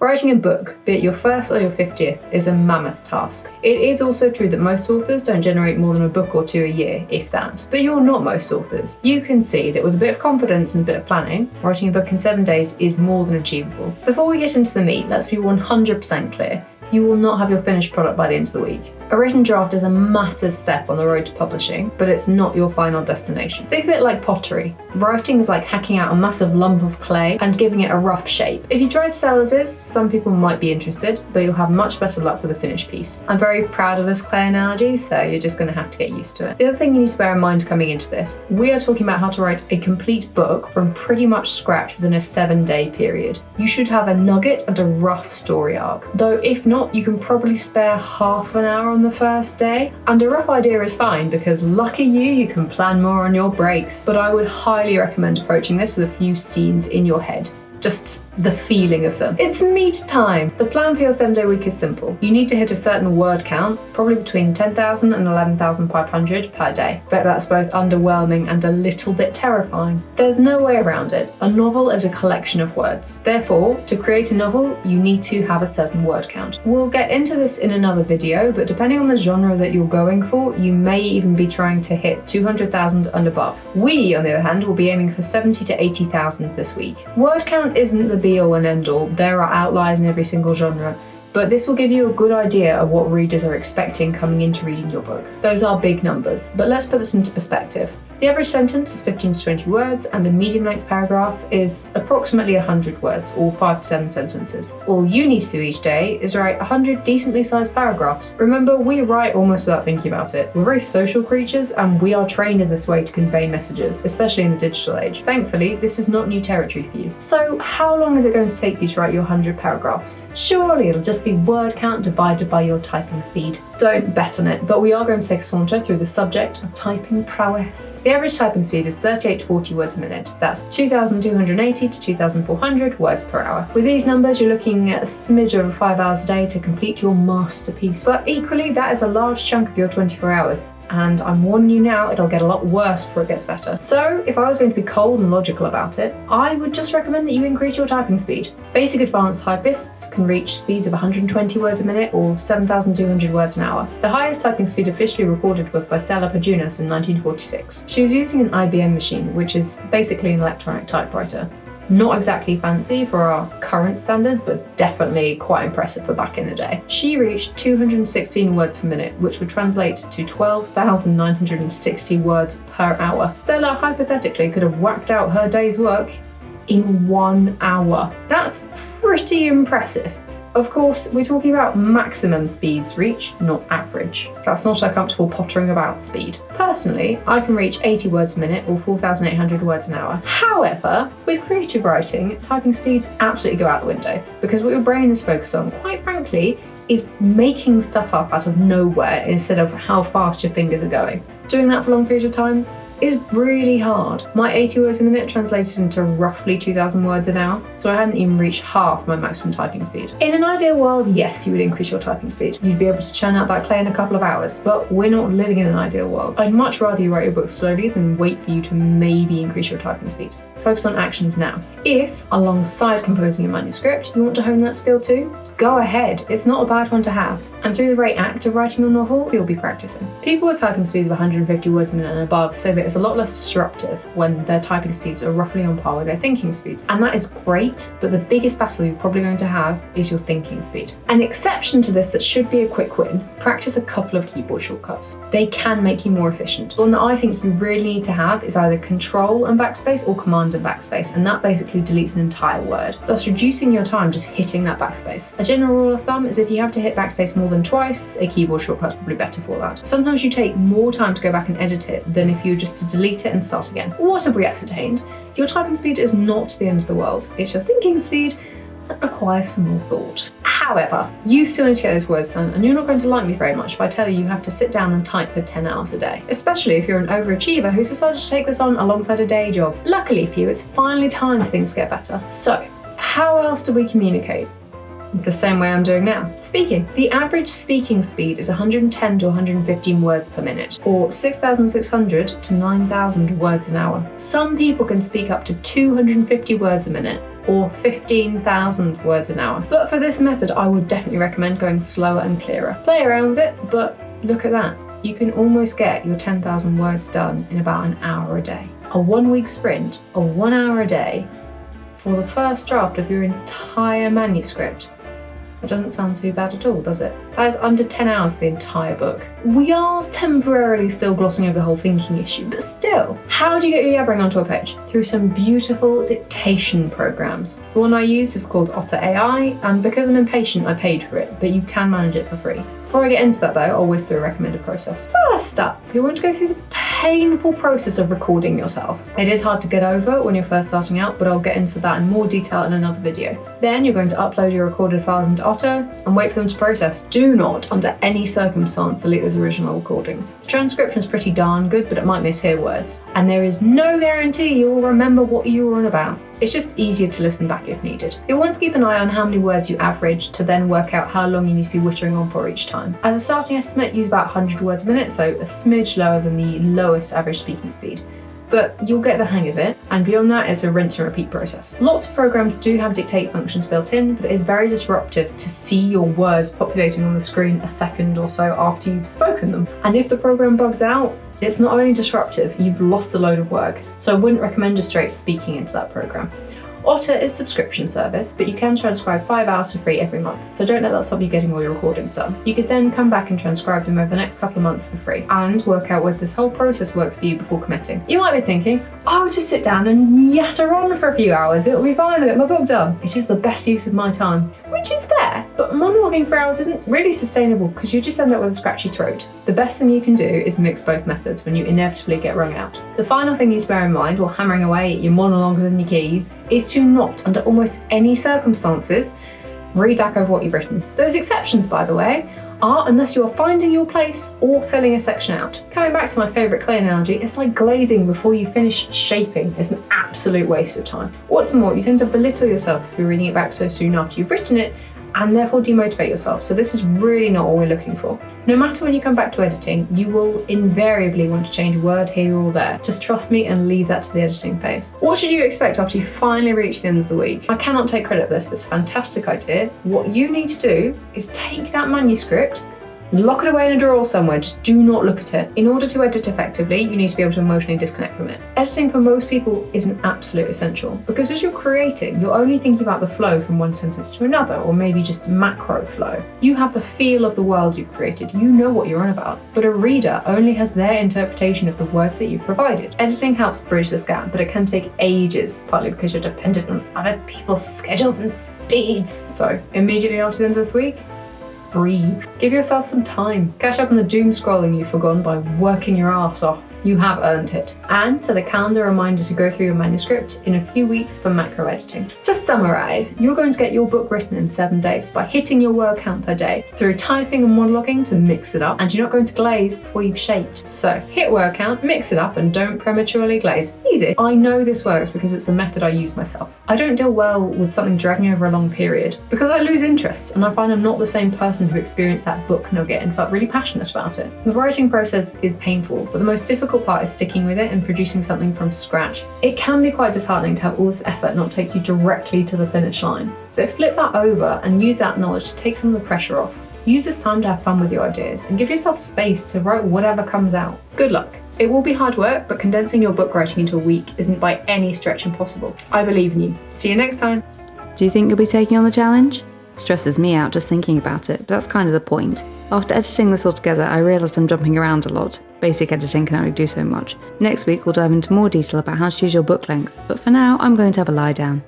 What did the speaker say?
Writing a book, be it your first or your 50th, is a mammoth task. It is also true that most authors don't generate more than a book or two a year, if that. But you're not most authors. You can see that with a bit of confidence and a bit of planning, writing a book in 7 days is more than achievable. Before we get into the meat, let's be 100% clear. You will not have your finished product by the end of the week. A written draft is a massive step on the road to publishing, but it's not your final destination. Think of it like pottery. Writing is like hacking out a massive lump of clay and giving it a rough shape. If you try to sell as is, some people might be interested, but you'll have much better luck with a finished piece. I'm very proud of this clay analogy, so you're just going to have to get used to it. The other thing you need to bear in mind coming into this, we are talking about how to write a complete book from pretty much scratch within a 7-day period. You should have a nugget and a rough story arc. Though if not, you can probably spare half an hour on the first day, and a rough idea is fine because lucky you can plan more on your breaks. But I would highly recommend approaching this with a few scenes in your head. Just the feeling of them. It's meat time! The plan for your 7-day week is simple. You need to hit a certain word count, probably between 10,000 and 11,500 per day. But that's both underwhelming and a little bit terrifying. There's no way around it. A novel is a collection of words. Therefore, to create a novel, you need to have a certain word count. We'll get into this in another video, but depending on the genre that you're going for, you may even be trying to hit 200,000 and above. We, on the other hand, will be aiming for 70 to 80,000 this week. Word count isn't the be-all and end-all. There are outliers in every single genre, but this will give you a good idea of what readers are expecting coming into reading your book. Those are big numbers, but let's put this into perspective. The average sentence is 15 to 20 words, and a medium-length paragraph is approximately 100 words, or 5 to 7 sentences. All you need to do each day is write 100 decently sized paragraphs. Remember, we write almost without thinking about it. We're very social creatures, and we are trained in this way to convey messages, especially in the digital age. Thankfully, this is not new territory for you. So, how long is it going to take you to write your 100 paragraphs? Surely it'll just be word count divided by your typing speed. Don't bet on it, but we are going to take a saunter through the subject of typing prowess. The average typing speed is 38 to 40 words a minute. That's 2,280 to 2,400 words per hour. With these numbers, you're looking at a smidge over 5 hours a day to complete your masterpiece. But equally, that is a large chunk of your 24 hours. And I'm warning you now, it'll get a lot worse before it gets better. So, if I was going to be cold and logical about it, I would just recommend that you increase your typing speed. Basic advanced typists can reach speeds of 120 words a minute or 7,200 words an hour. The highest typing speed officially recorded was by Stella Pajunas in 1946. She was using an IBM machine, which is basically an electronic typewriter. Not exactly fancy for our current standards, but definitely quite impressive for back in the day. She reached 216 words per minute, which would translate to 12,960 words per hour. Stella hypothetically could have whacked out her day's work in 1 hour. That's pretty impressive. Of course, we're talking about maximum speeds reached, not average. That's not a comfortable pottering about speed. Personally, I can reach 80 words a minute or 4,800 words an hour. However, with creative writing, typing speeds absolutely go out the window because what your brain is focused on, quite frankly, is making stuff up out of nowhere instead of how fast your fingers are going. Doing that for long periods of time is really hard. My 80 words a minute translated into roughly 2,000 words an hour, so I hadn't even reached half my maximum typing speed. In an ideal world, yes, you would increase your typing speed. You'd be able to churn out that clay in a couple of hours, but we're not living in an ideal world. I'd much rather you write your book slowly than wait for you to maybe increase your typing speed. Focus on actions now. If, alongside composing a manuscript, you want to hone that skill too, go ahead. It's not a bad one to have. And through the very act of writing your novel, you'll be practicing. People with typing speeds of 150 words a minute and above say that it's a lot less disruptive when their typing speeds are roughly on par with their thinking speeds. And that is great, but the biggest battle you're probably going to have is your thinking speed. An exception to this that should be a quick win, practice a couple of keyboard shortcuts. They can make you more efficient. The one that I think you really need to have is either Control and backspace or Command and backspace, and that basically deletes an entire word, thus reducing your time just hitting that backspace. A general rule of thumb is if you have to hit backspace more than twice, a keyboard shortcut's probably better for that. Sometimes you take more time to go back and edit it than if you were just to delete it and start again. What have we ascertained? Your typing speed is not the end of the world. It's your thinking speed that requires some more thought. However, you still need to get those words done, and you're not going to like me very much if I tell you have to sit down and type for 10 hours a day, especially if you're an overachiever who's decided to take this on alongside a day job. Luckily for you, it's finally time for things to get better. So, how else do we communicate? the same way I'm doing now. Speaking. The average speaking speed is 110 to 115 words per minute, or 6,600 to 9,000 words an hour. Some people can speak up to 250 words a minute, or 15,000 words an hour. But for this method, I would definitely recommend going slower and clearer. Play around with it, but look at that. You can almost get your 10,000 words done in about an hour a day. A 1-week sprint of 1 hour a day for the first draft of your entire manuscript. That doesn't sound too bad at all, does it? That is under 10 hours the entire book. We are temporarily still glossing over the whole thinking issue, but still. How do you get your yabbering onto a page? Through some beautiful dictation programs. The one I use is called Otter AI, and because I'm impatient, I paid for it, but you can manage it for free. Before I get into that though, I'll whiz through a recommended process. First up, you want to go through the painful process of recording yourself. It is hard to get over when you're first starting out, but I'll get into that in more detail in another video. Then you're going to upload your recorded files into Otter and wait for them to process. Do not, under any circumstance, delete those original recordings. The transcription is pretty darn good, but it might mishear words. And there is no guarantee you will remember what you were on about. It's just easier to listen back if needed. You'll want to keep an eye on how many words you average to then work out how long you need to be whittering on for each time. As a starting estimate, use about 100 words a minute, so a smidge lower than the lowest average speaking speed. But you'll get the hang of it, and beyond that, it's a rinse and repeat process. Lots of programs do have dictate functions built in, but it is very disruptive to see your words populating on the screen a second or so after you've spoken them. And if the program bugs out, it's not only disruptive, you've lost a load of work, so I wouldn't recommend just straight speaking into that program. Otter is a subscription service, but you can transcribe 5 hours for free every month, so don't let that stop you getting all your recordings done. You could then come back and transcribe them over the next couple of months for free, and work out whether this whole process works for you before committing. You might be thinking, oh, just sit down and yatter on for a few hours, it'll be fine, I'll get my book done. It is the best use of my time, which is fair, but monologuing for hours isn't really sustainable because you just end up with a scratchy throat. The best thing you can do is mix both methods when you inevitably get wrung out. The final thing you need to bear in mind while hammering away at your monologues and your keys is to not, under almost any circumstances, read back over what you've written. Those exceptions, by the way, are unless you are finding your place or filling a section out. Coming back to my favourite clay analogy, it's like glazing before you finish shaping. It's an absolute waste of time. What's more, you tend to belittle yourself if you're reading it back so soon after you've written it, and therefore demotivate yourself. So this is really not what we're looking for. No matter when you come back to editing, you will invariably want to change a word here or there. Just trust me and leave that to the editing phase. What should you expect after you finally reach the end of the week? I cannot take credit for this, but it's a fantastic idea. What you need to do is take that manuscript, lock it away in a drawer somewhere, just do not look at it. In order to edit effectively, you need to be able to emotionally disconnect from it. Editing for most people is an absolute essential, because as you're creating, you're only thinking about the flow from one sentence to another, or maybe just macro flow. You have the feel of the world you've created, you know what you're on about, but a reader only has their interpretation of the words that you've provided. Editing helps bridge this gap, but it can take ages, partly because you're dependent on other people's schedules and speeds. So, immediately after the end of this week, breathe. Give yourself some time. Catch up on the doom scrolling you've forgotten by working your ass off. You have earned it. And set a calendar reminder to go through your manuscript in a few weeks for macro editing. To summarise, you're going to get your book written in 7 days by hitting your word count per day through typing and monologuing to mix it up, and you're not going to glaze before you've shaped. So hit word count, mix it up, and don't prematurely glaze. Easy. I know this works because it's the method I use myself. I don't deal well with something dragging over a long period because I lose interest, and I find I'm not the same person who experienced that book nugget and felt really passionate about it. The writing process is painful, but the most difficult part is sticking with it and producing something from scratch. It can be quite disheartening to have all this effort not take you directly to the finish line, but flip that over and use that knowledge to take some of the pressure off. Use this time to have fun with your ideas and give yourself space to write whatever comes out. Good luck. It will be hard work, but condensing your book writing into a week isn't by any stretch impossible. I believe in you. See you next time. Do you think you'll be taking on the challenge? Stresses me out just thinking about it, but that's kind of the point. After editing this all together, I realised I'm jumping around a lot. Basic editing can only do so much. Next week we'll dive into more detail about how to choose your book length, but for now I'm going to have a lie down.